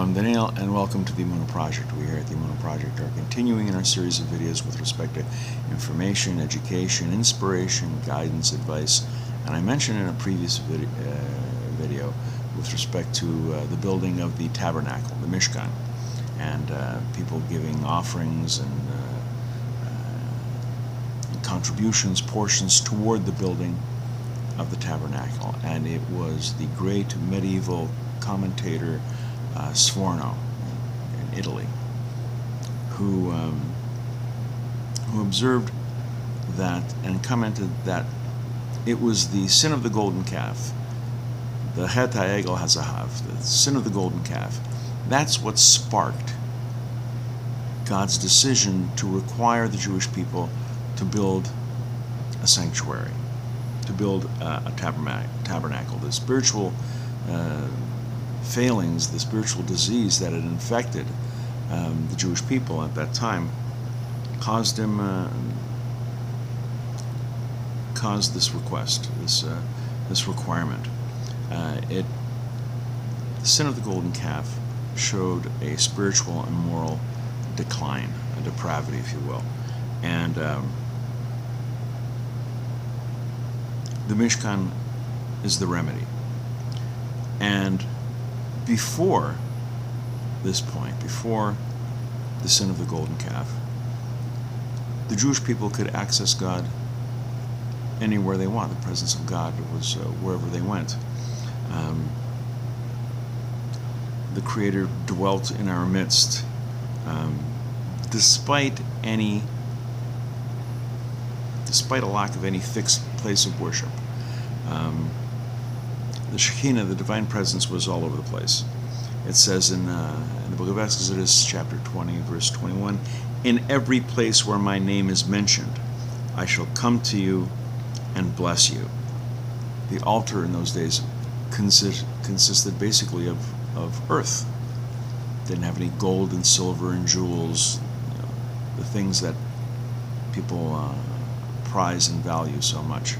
I'm Daniel, and welcome to the Emunah Project. We here at the Emunah Project are continuing in our series of videos with respect to information, education, inspiration, guidance, advice. And I mentioned in a previous video with respect to the building of the Tabernacle, the Mishkan, and people giving offerings and contributions, portions toward the building of the Tabernacle. And it was the great medieval commentator Sforno in Italy, who observed that and commented that it was the sin of the golden calf, the Het HaEgel HaZahav, the sin of the golden calf. That's what sparked God's decision to require the Jewish people to build a sanctuary, to build a tabernacle. The spiritual failings, the spiritual disease that had infected the Jewish people at that time caused this request, this requirement. The sin of the golden calf showed a spiritual and moral decline, a depravity, if you will, and the Mishkan is the remedy. And before this point, before the sin of the golden calf, the Jewish people could access God anywhere they want. The presence of God was wherever they went. The Creator dwelt in our midst, despite a lack of any fixed place of worship. The Shekinah, the divine presence, was all over the place. It says in the book of Exodus, chapter 20, verse 21, "In every place where my name is mentioned, I shall come to you and bless you." The altar in those days consisted basically of earth. Didn't have any gold and silver and jewels, the things that people prize and value so much.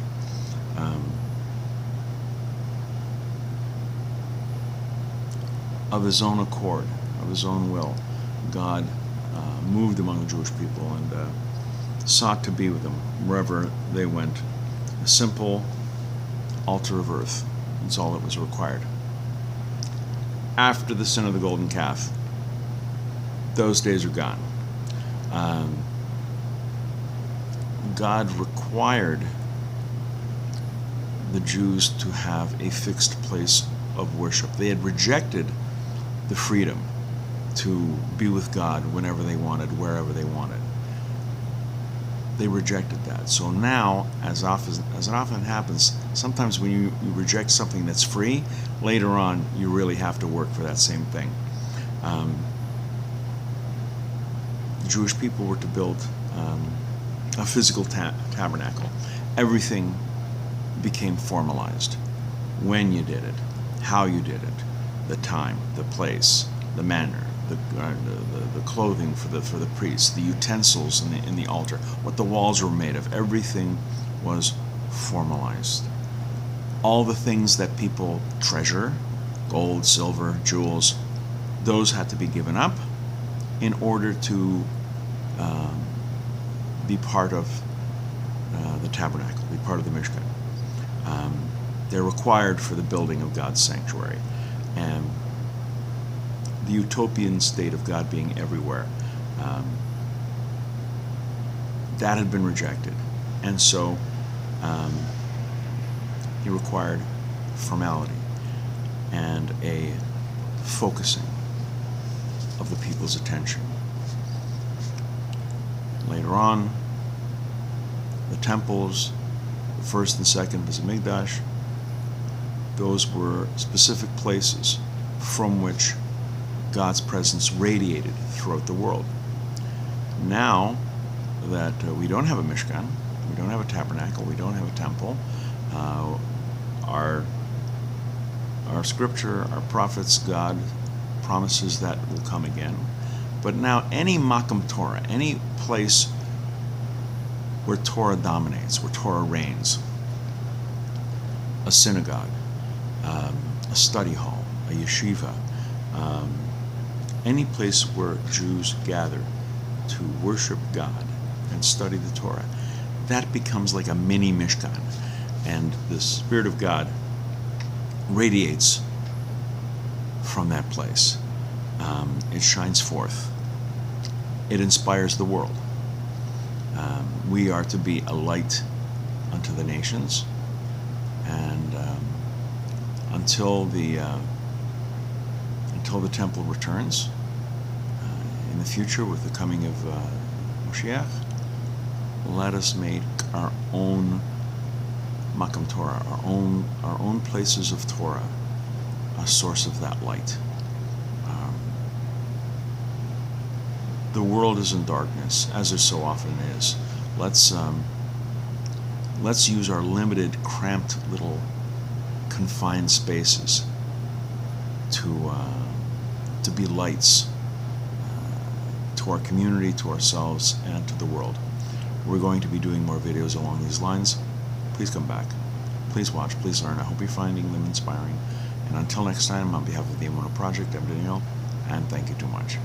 Of his own accord, of his own will, God moved among the Jewish people and sought to be with them wherever they went. A simple altar of earth, that's all that was required. After the sin of the golden calf, those days are gone. God required the Jews to have a fixed place of worship. They had rejected the freedom to be with God whenever they wanted, wherever they wanted. They rejected that. So now, as it often happens, sometimes when you reject something that's free, later on you really have to work for that same thing. The Jewish people were to build a physical tabernacle. Everything became formalized. When you did it, how you did it, the time, the place, the manner, the clothing for the priests, the utensils in the altar, what the walls were made of. Everything was formalized. All the things that people treasure, gold, silver, jewels, those had to be given up in order to be part of the tabernacle, be part of the Mishkan. They're required for the building of God's sanctuary. And the utopian state of God being everywhere, that had been rejected. And so he required formality and a focusing of the people's attention. Later on, the temples, the first and second Beit Hamikdash, those were specific places from which God's presence radiated throughout the world. Now that we don't have a Mishkan, we don't have a tabernacle, we don't have a temple, our scripture, our prophets, God promises that will come again. But now any Makam Torah, any place where Torah dominates, where Torah reigns, a synagogue, a study hall, a yeshiva, any place where Jews gather to worship God and study the Torah, that becomes like a mini Mishkan. And the Spirit of God radiates from that place. It shines forth. It inspires the world. We are to be a light unto the nations, and until the temple returns in the future with the coming of Moshiach, let us make our own Makam Torah, our own places of Torah, a source of that light. The world is in darkness, as it so often is. Let's use our limited, cramped, little, confined spaces to be lights to our community, to ourselves, and to the world. We're going to be doing more videos along these lines. Please come back. Please watch. Please learn. I hope you're finding them inspiring. And until next time, on behalf of the Emunah Project, I'm Daniel, and thank you too much.